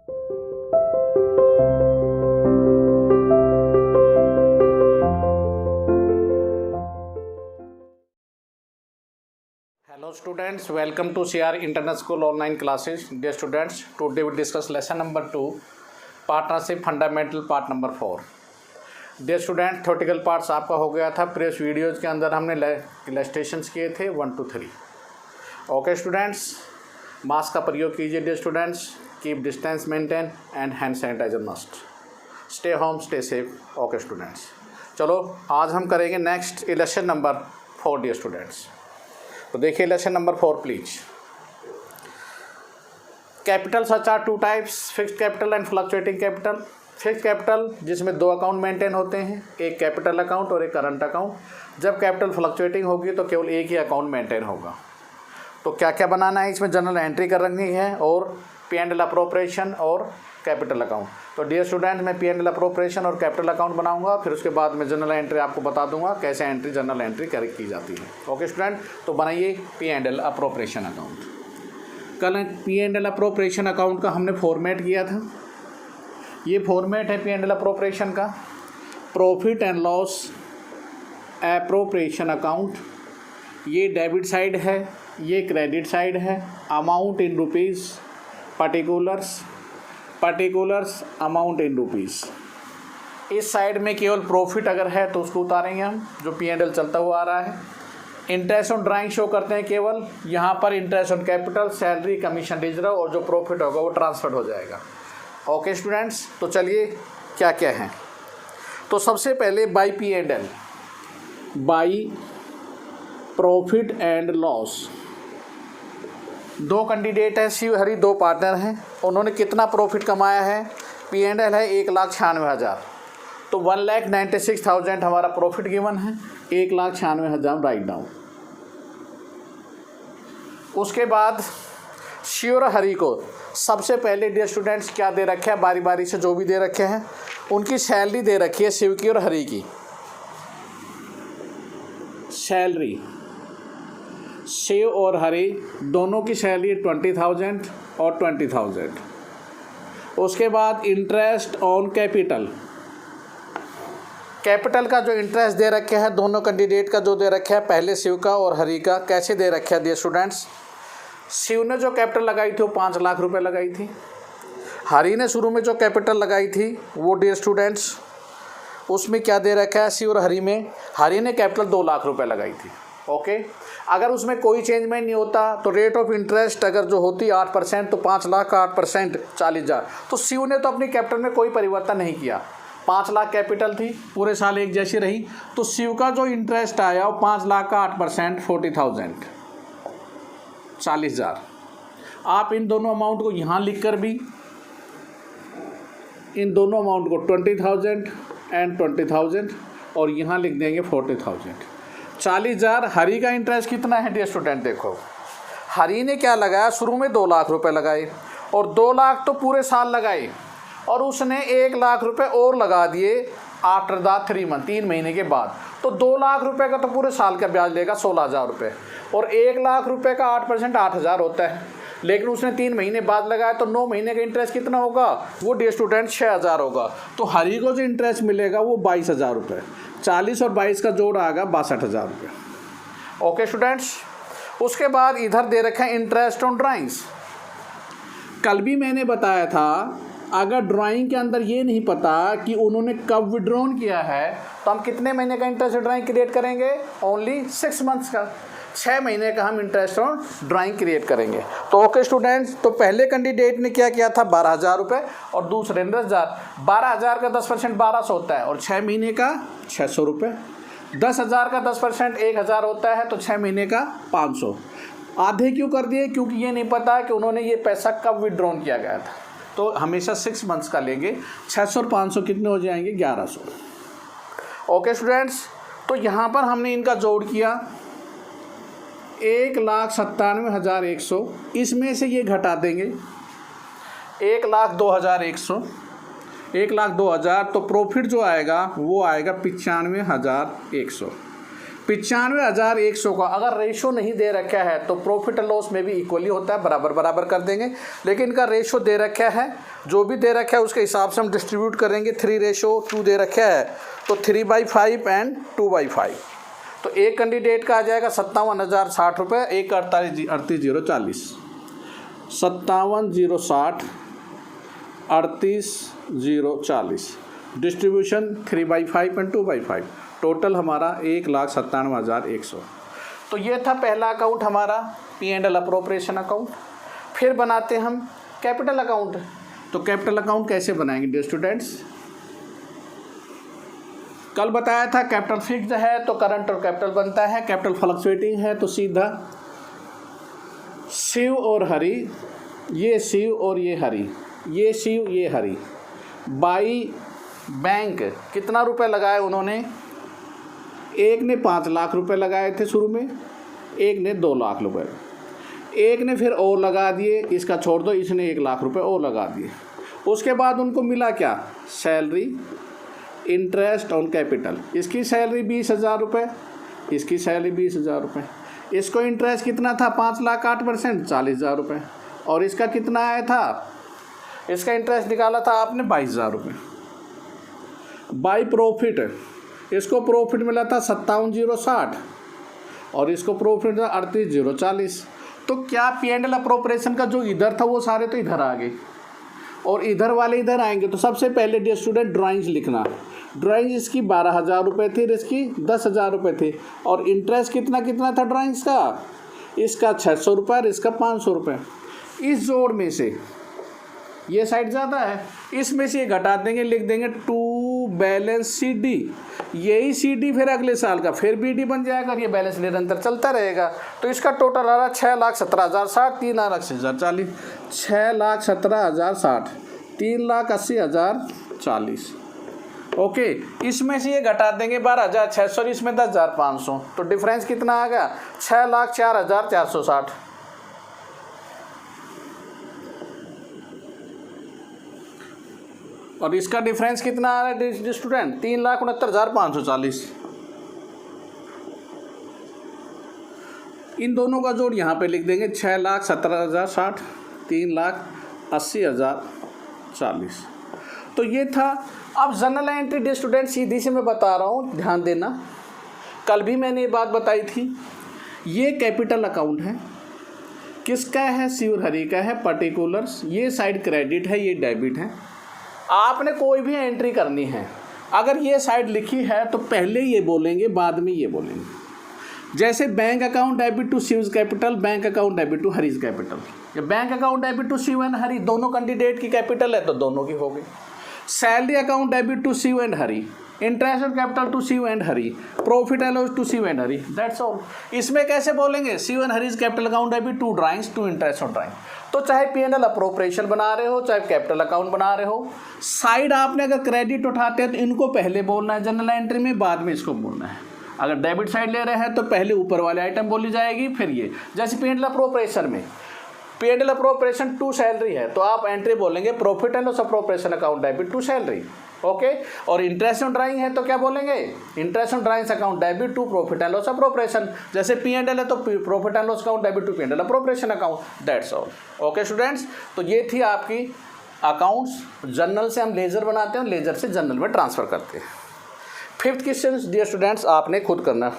Hello students, welcome to CR Internet School online classes. Dear students, today we discuss lesson number 2, partnership fundamental part number 4. Dear students, theoretical parts आपका हो गया था। Previous videos के अंदर हमने illustrations किए थे 1 to 3. ओके स्टूडेंट्स, मास्क का प्रयोग कीजिए। Dear students, keep distance maintain and hand sanitiser must. Stay home, stay safe. Okay students, चलो आज हम करेंगे next lesson number 4 dear students. तो देखिए lesson number 4 please. Capital such are 2 types, fixed capital and fluctuating capital. Fixed capital जिसमें 2 account maintain होते हैं, एक कैपिटल अकाउंट और एक करंट अकाउंट। जब कैपिटल फ्लक्चुएटिंग होगी तो केवल एक ही अकाउंट मेंटेन होगा। तो क्या क्या बनाना है, इसमें जनरल एंट्री करनी है और P&L अप्रोप्रिएशन और कैपिटल अकाउंट। तो डियर स्टूडेंट, मैं P&L अप्रोप्रिएशन और कैपिटल अकाउंट बनाऊंगा, फिर उसके बाद मैं जनरल एंट्री आपको बता दूंगा कैसे एंट्री जनरल एंट्री की जाती है। ओके स्टूडेंट, तो बनाइए P&L अप्रोप्रिएशन अकाउंट। कल P&L अप्रोप्रिएशन अकाउंट का हमने फॉर्मेट किया था। ये फॉर्मेट है P&L अप्रोप्रिएशन का। Profit and loss appropriation account, ये डेबिट साइड है, ये क्रेडिट साइड है। Amount in rupees, particulars amount in rupees. इस साइड में केवल प्रॉफिट अगर है तो उसको उतारेंगे हम, जो P&L चलता हुआ आ रहा है। इंटरेस्ट ऑन ड्राइंग शो करते हैं केवल, यहाँ पर interest on capital, salary, commission, reserve और जो प्रॉफिट होगा वो ट्रांसफर हो जाएगा। ओके स्टूडेंट्स, तो चलिए क्या क्या है। तो सबसे पहले by P&L, by profit and loss. 2 candidate हैं, शिव हरी 2 पार्टनर हैं। उन्होंने कितना प्रॉफिट कमाया है, P&L है 1,96,000। तो 1,96,000 हमारा प्रॉफिट गिवन है, 1,96,000 राइट डाउन। उसके बाद शिव और हरी को सबसे पहले डियर स्टूडेंट्स क्या दे रखे हैं, बारी बारी से जो भी दे रखे हैं उनकी सैलरी दे रखी है। शिव की और हरी की सैलरी, शिव और हरी दोनों की सैलरी 20,000 और 20,000। उसके बाद इंटरेस्ट ऑन कैपिटल, कैपिटल का जो इंटरेस्ट दे रखे हैं दोनों कैंडिडेट का जो दे रखा है, पहले शिव का और हरी का। कैसे दे रखे हैं डियर स्टूडेंट्स, शिव ने जो कैपिटल लगाई थी वो 5 लाख रुपए लगाई थी। हरी ने शुरू में जो कैपिटल लगाई थी वो डियर स्टूडेंट्स उसमें क्या दे रखा है, शिव और हरी में, हरी ने कैपिटल 2 लाख रुपए लगाई थी। ओके, अगर उसमें कोई चेंजमेंट नहीं होता तो रेट ऑफ इंटरेस्ट अगर जो होती 8%, तो 5 लाख का 8% 40,000। तो शिव ने तो अपनी कैपिटल में कोई परिवर्तन नहीं किया। 5 लाख कैपिटल थी, पूरे साल एक जैसी रही। तो शिव का जो इंटरेस्ट आया वो 5 लाख का 8% 40,000 40,000। आप इन दोनों अमाउंट को यहाँ लिख कर भी इन दोनों अमाउंट को 20,000 एंड 20,000 और यहाँ लिख देंगे 40,000। 40,000। हरी का इंटरेस्ट कितना है डियर स्टूडेंट, देखो हरी ने क्या लगाया, शुरू में 2 लाख रुपए लगाए और 2 लाख तो पूरे साल लगाए और उसने 1 लाख रुपए और लगा दिए आफ्टर द 3 मंथ, 3 महीने के बाद। तो 2 लाख रुपए का तो पूरे साल का ब्याज लेगा 16,000 रुपये और 1 लाख रुपए का 8% 8,000 होता है। लेकिन उसने 3 महीने बाद लगाया तो 9 महीने का इंटरेस्ट कितना होगा, वो डियर स्टूडेंट 6,000 होगा। तो हरी को जो इंटरेस्ट मिलेगा वो 22,000 रुपये। 40 और 22 का जोड़ आएगा 62,000 रुपये। ओके स्टूडेंट्स, उसके बाद इधर दे रखा है इंटरेस्ट ऑन ड्राइंग्स। कल भी मैंने बताया था, अगर ड्राइंग के अंदर ये नहीं पता कि उन्होंने कब विड्रॉन किया है तो हम कितने महीने का इंटरेस्ट ड्राइंग क्रिएट करेंगे, ओनली 6 मंथ्स का, 6 महीने का हम इंटरेस्ट ऑन ड्राइंग क्रिएट करेंगे। तो ओके स्टूडेंट्स, तो पहले कैंडिडेट ने क्या किया था 12,000 रुपये और दूसरे 10,000। 12,000 का 10% 1,200 होता है और 6 महीने का 600 रुपये। 10,000 का 10% 1,000 होता है तो 6 महीने का 500। आधे क्यों कर दिए, क्योंकि ये नहीं पता कि उन्होंने ये पैसा कब विड्रॉन किया गया था। तो हमेशा 6 मंथ्स का लेंगे। 600 और 500 कितने हो जाएंगे, 1100। ओके स्टूडेंट्स, तो यहाँ पर हमने इनका जोड़ किया 1,97,100। इसमें से ये घटा देंगे 1,02,100, 1,02,000। तो प्रॉफिट जो आएगा वो आएगा 95,100। 95,100 का अगर रेशो नहीं दे रखा है तो प्रॉफिट एंड लॉस में भी इक्वली होता है, बराबर बराबर कर देंगे। लेकिन इनका रेशो दे रखा है, जो भी दे रखा है उसके हिसाब से हम डिस्ट्रीब्यूट करेंगे। 3:2 दे रखा है तो 3/5 एंड 2/5। तो एक कैंडिडेट का आ जाएगा 57,060 रुपये, एक 38,040 57,060 38,040 डिस्ट्रीब्यूशन 3/5 एंड 2/5, टोटल हमारा 1,97,100। तो ये था पहला अकाउंट हमारा P&L अप्रोप्रिएशन अकाउंट। फिर बनाते हम कैपिटल अकाउंट। तो कैपिटल अकाउंट कैसे बनाएंगे डियर स्टूडेंट्स? कल बताया था कैपिटल फिक्स्ड है तो करंट और कैपिटल बनता है, कैपिटल फ्लक्चुएटिंग है तो सीधा शिव और हरि, ये शिव और ये हरि, ये शिव ये हरि, बाई बैंक कितना रुपए लगाए उन्होंने? एक ने 5 लाख रुपए लगाए थे शुरू में, एक ने 2 लाख रुपए, एक ने फिर और लगा दिए, इसका छोड़ दो, इसने 1 लाख रुपए और लगा दिए। उसके बाद उनको मिला क्या? Salary, interest on capital. इसकी सैलरी 20,000 रुपये, इसकी सैलरी 20,000 रुपये। इसको इंटरेस्ट कितना था? 5 लाख 8%, 40,000 रुपये। और इसका कितना आया था? इसका इंटरेस्ट निकाला था आपने 22,000 रुपये। बाई प्रॉफिट, इसको प्रॉफिट मिला था 57,060 और इसको प्रॉफिट था 38,040। तो क्या P&L अप्रोप्रिएशन का जो इधर था वो सारे तो इधर आ गए और इधर वाले इधर आएंगे। तो सबसे पहले डियर स्टूडेंट ड्राइंग्स लिखना। ड्राइंग इसकी 12,000 रुपये थी, इसकी 10,000 रुपये थी। और इंटरेस्ट कितना कितना था ड्राइंग्स का? इसका 600 रुपये और इसका 500 रुपये। इस जोड़ में से ये साइड ज़्यादा है, इसमें से ये घटा देंगे, लिख देंगे टू बैलेंस CD। यही CD फिर अगले साल का फिर BD बन जाएगा और ये बैलेंस निरंतर चलता रहेगा। तो इसका टोटल आ रहा 6,17,060, 3,80,040, 6,17,060, 3,80,040। ओके, इसमें से ये घटा देंगे 12,600, इसमें 10,500। तो डिफरेंस कितना आ गया? 6,04,460। और इसका डिफरेंस कितना आ रहा है स्टूडेंट? 3,69,540। इन दोनों का जोड़ यहाँ पे लिख देंगे 6,17,060, 3,80,040। तो ये था। अब जनरल एंट्री डे स्टूडेंट सीधी से मैं बता रहा हूँ, ध्यान देना। कल भी मैंने ये बात बताई थी। ये कैपिटल अकाउंट है, किसका है? शिव हरि का है, पर्टिकुलर्स। ये साइड क्रेडिट है, ये डेबिट है। आपने कोई भी एंट्री करनी है, अगर ये साइड लिखी है तो पहले ये बोलेंगे, बाद में ये बोलेंगे। जैसे bank account debit to Shiv capital, bank account debit to Hari's capital. या bank account debit to Shiv and Hari, दोनों कैंडिडेट की कैपिटल है तो दोनों की होगी। Salary account debit to Shiv and Hari, interest on capital to Shiv and Hari, profit and loss to Shiv and Hari, that's all. इसमें कैसे बोलेंगे? Shiv and Hari's capital account debit to drawings to interest on drawing. तो चाहे P&L अप्रोप्रिएशन बना रहे हो, चाहे कैपिटल अकाउंट बना रहे हो, साइड आपने अगर क्रेडिट उठाते हैं तो इनको पहले बोलना है जनरल एंट्री में, बाद में इसको बोलना है। अगर डेबिट साइड ले रहे हैं तो पहले ऊपर वाले आइटम बोली जाएगी, फिर ये। जैसे P&L अप्रोप्रिएशन में P&L अप्रोप्रिएशन टू सैलरी है तो आप एंट्री बोलेंगे profit and loss appropriation account debit to salary. Okay, और इंटरेस्ट ऑन ड्राइंग है तो क्या बोलेंगे? Interest on drawings account debit to profit and loss appropriation. जैसे P&L है तो profit and loss account debit to P&L appropriation account, that's all. Okay students, तो ये थी आपकी अकाउंट्स। जर्नल से हम लेजर बनाते हैं, लेजर से जर्नल में ट्रांसफर करते हैं। 5th क्वेश्चन डियर स्टूडेंट्स आपने खुद करना,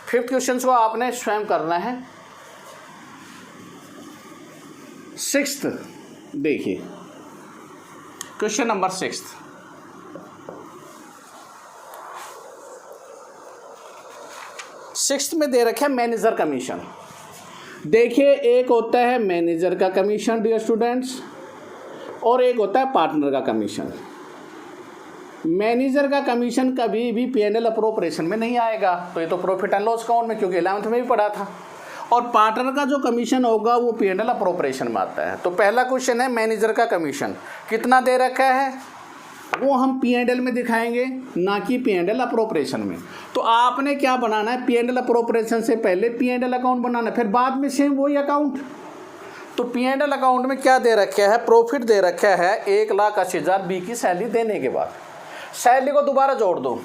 5th क्वेश्चन को आपने स्वयं करना है। 6th देखिए, क्वेश्चन नंबर 6। सिक्स्थ में दे रखे है मैनेजर कमीशन। देखिए, एक होता है मैनेजर का कमीशन डियर स्टूडेंट्स, और एक होता है पार्टनर का कमीशन। मैनेजर का कमीशन कभी भी P&L अप्रोप्रिएशन में नहीं आएगा, तो ये तो प्रॉफिट एंड लॉस अकाउंट में, क्योंकि 11th में भी पढ़ा था। और पार्टनर का जो कमीशन होगा वो P&L अप्रोप्रिएशन में आता है। तो पहला क्वेश्चन है मैनेजर का कमीशन कितना दे रखा है, वो हम P&L में दिखाएंगे, ना कि P&L अप्रोप्रिएशन में। तो आपने क्या बनाना है? P&L अप्रोप्रिएशन से पहले P&L अकाउंट बनाना है, फिर बाद में सेम वही अकाउंट। तो P&L अकाउंट में क्या दे रखा है? प्रॉफिट दे रखा है 1,80,000 बी की सैलरी देने के बाद। सैलरी को दोबारा जोड़ दो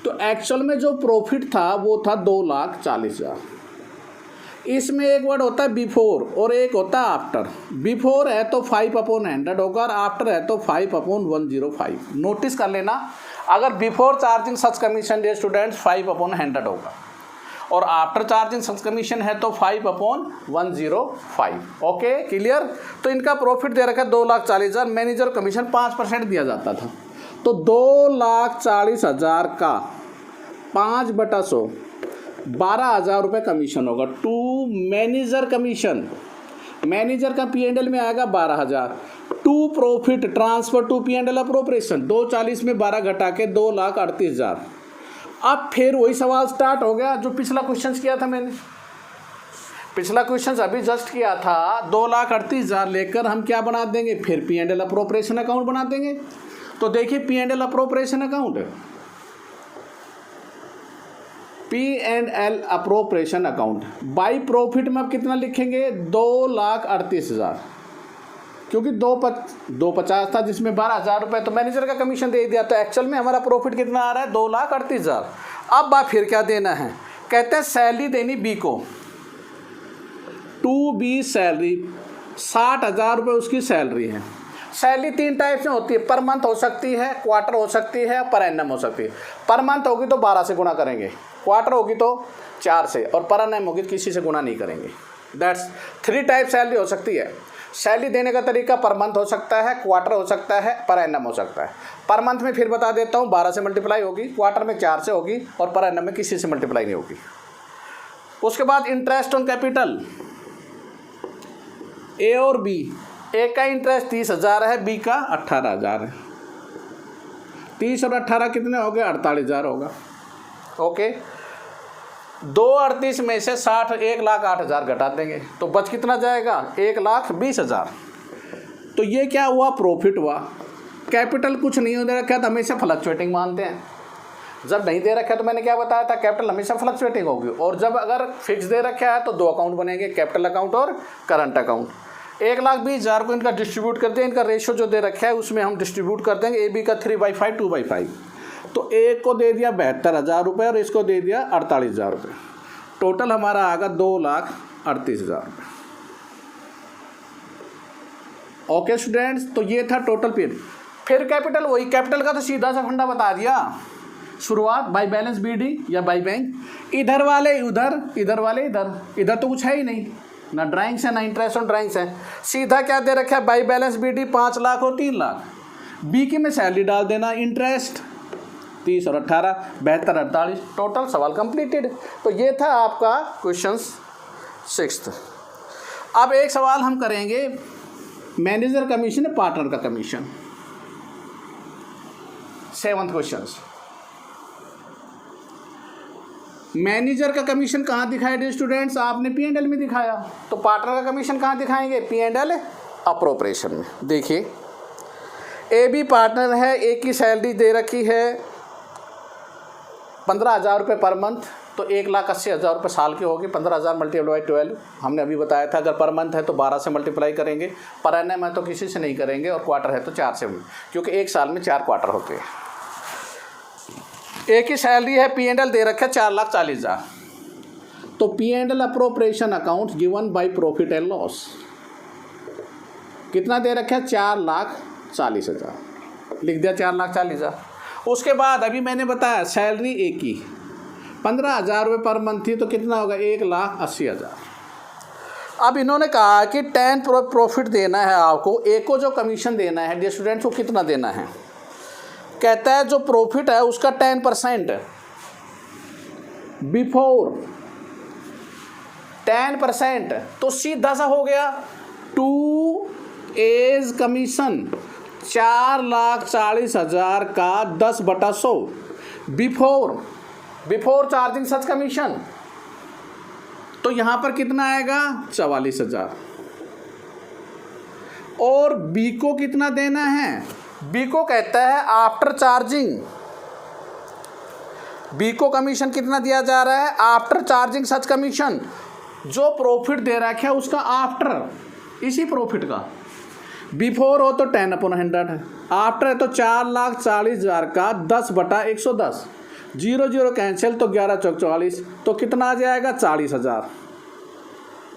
तो एक्चुअल में जो प्रॉफिट था वो था 2,40,000। इसमें एक वर्ड होता है बिफोर और एक होता है आफ्टर। बिफोर है तो 5/100 होगा और आफ्टर है तो 5/105। नोटिस कर लेना, अगर before charging such commission dear students 5/100 होगा और आफ्टर चार्जिंग सच कमीशन है तो 5/105। Okay clear. तो इनका प्रॉफिट दे रखा है 2,40,000, मैनेजर कमीशन 5% दिया जाता था। तो 2,40,000 का 5/100 12,000 रुपये कमीशन होगा टू मैनेजर कमीशन। मैनेजर का P&L में आएगा 12,000 to profit transfer to P&L appropriation. 240 में 12 घटा के 2,38,000। अब फिर वही सवाल स्टार्ट हो गया जो पिछला क्वेश्चन किया था मैंने। पिछला क्वेश्चन अभी जस्ट किया था, 2,38,000 लेकर हम क्या बना देंगे, फिर P&L अप्रोप्रिएशन अकाउंट बना देंगे। तो देखिए P&L appropriation account, P&L appropriation account by profit में अब कितना लिखेंगे, 2,38,000, क्योंकि 250 था जिसमें 12,000 रुपये तो मैनेजर का कमीशन दे दिया। तो एक्चुअल में हमारा प्रॉफिट कितना आ रहा है, 2,38,000। अब बात फिर क्या देना है, कहते हैं सैलरी देनी बी को, टू बी सैलरी 60,000 रुपये उसकी सैलरी है। सैलरी 3 टाइप से होती है, पर मंथ हो सकती है, क्वार्टर हो सकती है, पर एनम हो सकती है। पर मंथ होगी तो 12 से गुणा करेंगे, क्वार्टर होगी तो 4 से, और पर एनम होगी किसी से गुणा नहीं करेंगे। दैट्स 3 टाइप सैलरी हो सकती है। सैलरी देने का तरीका पर मंथ हो सकता है, क्वार्टर हो सकता है, पर एनम हो सकता है। पर मंथ में फिर बता देता हूँ 12 से मल्टीप्लाई होगी, क्वार्टर में 4 से होगी, और पर एनम में किसी से मल्टीप्लाई नहीं होगी। उसके बाद इंटरेस्ट ऑन कैपिटल, ए और बी, ए का इंटरेस्ट 30,000 है, बी का 18,000 है। 30 और 18 कितने हो गए, 48,000 होगा। ओके, 238 में से 60 1,08,000 घटा देंगे तो बच कितना जाएगा, 1,20,000। तो ये क्या हुआ, प्रॉफिट हुआ। कैपिटल कुछ नहीं दे रखा तो हमेशा फ्लक्चुएटिंग मानते हैं। जब नहीं दे रखा तो मैंने क्या बताया था, कैपिटल हमेशा फ्लक्चुएटिंग होगी। और जब अगर फिक्स दे रखा है तो 2 अकाउंट बनेंगे, कैपिटल अकाउंट और करंट अकाउंट। 1,20,000 को इनका डिस्ट्रीब्यूट करते हैं, इनका रेशियो जो दे रखा है उसमें हम डिस्ट्रीब्यूट कर देंगे। ए बी का 3/5 2/5। तो एक को दे दिया 72,000 रुपये और इसको दे दिया 48,000 रुपये। टोटल हमारा आएगा 2,38,000 रुपये। ओके स्टूडेंट्स, तो ये था टोटल पीरियड। फिर कैपिटल, वही कैपिटल का तो सीधा सा फंडा बता दिया, शुरुआत बाई बैलेंस BD या बाई बैंक। इधर वाले उधर, इधर वाले इधर, इधर तो कुछ है ही नहीं, ना ड्राइंग्स है ना इंटरेस्ट ऑन ड्राइंग्स है। सीधा क्या दे रखा है, बाई बैलेंस BD 5 लाख और 3 लाख। बी की में सैलरी डाल देना, इंटरेस्ट 30 और 18 72 48, टोटल सवाल कंप्लीटेड। तो ये था आपका क्वेश्चन 6। अब एक सवाल हम करेंगे मैनेजर कमीशन, पार्टनर का कमीशन, 7th क्वेश्चन। मैनेजर का कमीशन कहाँ दिखाया डियर स्टूडेंट्स, आपने P&L में दिखाया। तो पार्टनर का कमीशन कहाँ दिखाएंगे, P&L अप्रोप्रिएशन में। देखिए ए बी पार्टनर है, ए की सैलरी दे रखी है 15,000 रुपये पर मंथ, तो 1,80,000 रुपये साल की होगी। 15,000 मल्टीप्लाई बाई 12 हमने अभी बताया था। अगर पर मंथ है तो 12 से मल्टीप्लाई करेंगे, पर एनम है तो किसी से नहीं करेंगे, और क्वार्टर है तो 4 से, क्योंकि एक साल में 4 क्वार्टर होते हैं। एक ही सैलरी है, P&L दे रखा है 4,40,000। तो P&L appropriation account given by profit and loss कितना दे रखा है, 4,40,000 लिख दिया, 4,40,000। उसके बाद अभी मैंने बताया सैलरी ए की 15,000 रुपये पर मंथ थी, तो कितना होगा, 1,80,000। अब इन्होंने कहा कि 10 प्रॉफिट देना है आपको, ए को जो कमीशन देना है डियर स्टूडेंट्स को कितना देना है, कहता है जो प्रॉफिट है उसका 10% बिफोर 10%, तो सीधा सा हो गया 2 एज कमीशन 4,40,000 का 10/100 बिफोर चार्जिंग सच कमीशन। तो यहां पर कितना आएगा, 44,000। और बी को कितना देना है, बी को कहता है आफ्टर चार्जिंग, बी को कमीशन कितना दिया जा रहा है, आफ्टर चार्जिंग सच कमीशन। जो प्रॉफिट दे रखा है उसका आफ्टर, इसी प्रॉफिट का। बिफोर हो तो 10/100 है, आफ्टर है तो 4,40,000 का 10/110। जीरो जीरो कैंसिल तो 11 चौक 44, तो कितना आ जाएगा 40,000,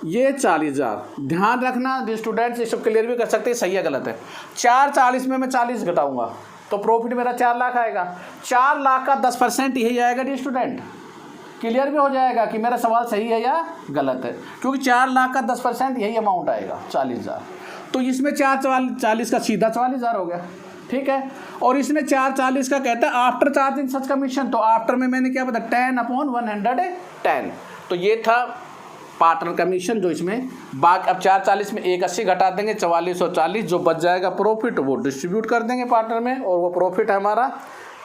ये 40,000। ध्यान रखना स्टूडेंट्स, ये सब क्लियर भी कर सकते हैं सही है गलत है। 440 में मैं 40 घटाऊंगा तो प्रॉफिट मेरा 4 लाख आएगा। 4 लाख का 10% यही आएगा डी स्टूडेंट। क्लियर भी हो जाएगा कि मेरा सवाल सही है या गलत है, क्योंकि 4 लाख का 10% यही अमाउंट आएगा 40,000। तो इसमें 440 का सीधा 44,000 हो गया, ठीक है। और इसमें 440 का कहता है आफ्टर चार्जिंग सच कमीशन, तो आफ्टर में मैंने क्या बताया 10/110। तो ये था पार्टनर कमीशन जो इसमें बाकी। अब 440 में 180 घटा देंगे 44 और 40, जो बच जाएगा प्रॉफिट वो डिस्ट्रीब्यूट कर देंगे पार्टनर में, और वो प्रॉफिट है हमारा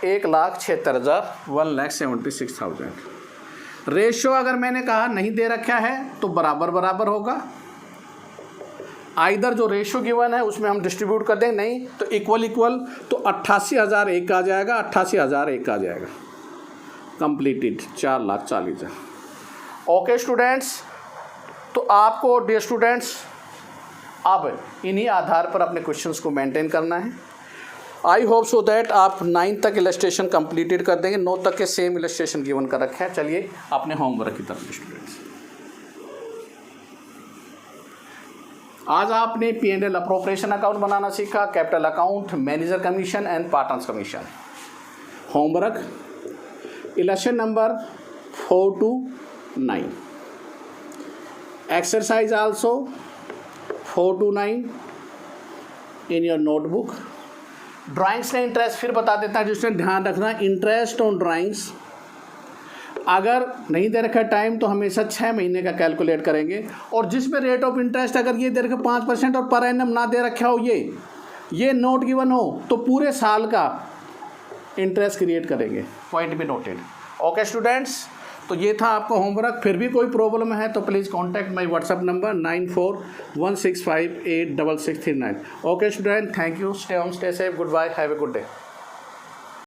1,76,000, 1,76,000। रेशियो अगर मैंने कहा नहीं दे रखा है तो बराबर बराबर होगा। आइदर जो रेशियो गिवन है उसमें हम डिस्ट्रीब्यूट कर देंगे, नहीं तो इक्वल इक्वल, तो 88,000 एक आ जाएगा, 88,000 एक आ जाएगा, कंप्लीटेड 4,40,000। ओके स्टूडेंट्स, तो आपको डियर स्टूडेंट्स अब इन्हीं आधार पर अपने क्वेश्चंस को मेंटेन करना है। आई होप सो दैट आप 9 तक इलस्ट्रेशन कंप्लीटेड कर देंगे। 9 तक के सेम इलस्ट्रेशन गिवन कर रखे हैं। चलिए अपने होमवर्क की तरफ स्टूडेंट्स, आज आपने P&L अप्रोप्रिएशन अकाउंट बनाना सीखा, capital account, manager commission and partners commission. Homework illustration number 4 to 9, exercise also 4 to 9 in your notebook। Drawings में इंटरेस्ट फिर बता देता है जिसमें ध्यान रखना, इंटरेस्ट ऑन ड्राइंग्स अगर नहीं दे रखा टाइम तो हमेशा 6 महीने का कैलकुलेट करेंगे, और जिसमें रेट ऑफ इंटरेस्ट अगर ये दे रखा 5% और पर एनम ना दे रखा हो, ये नोट गिवन हो, तो पूरे साल का इंटरेस्ट क्रिएट करेंगे। पॉइंट भी नोटेड। ओके स्टूडेंट्स, तो ये था आपका होमवर्क। फिर भी कोई प्रॉब्लम है तो please contact my WhatsApp number 9416586639। Okay student, thank you, stay home, stay safe, good bye, have a good day.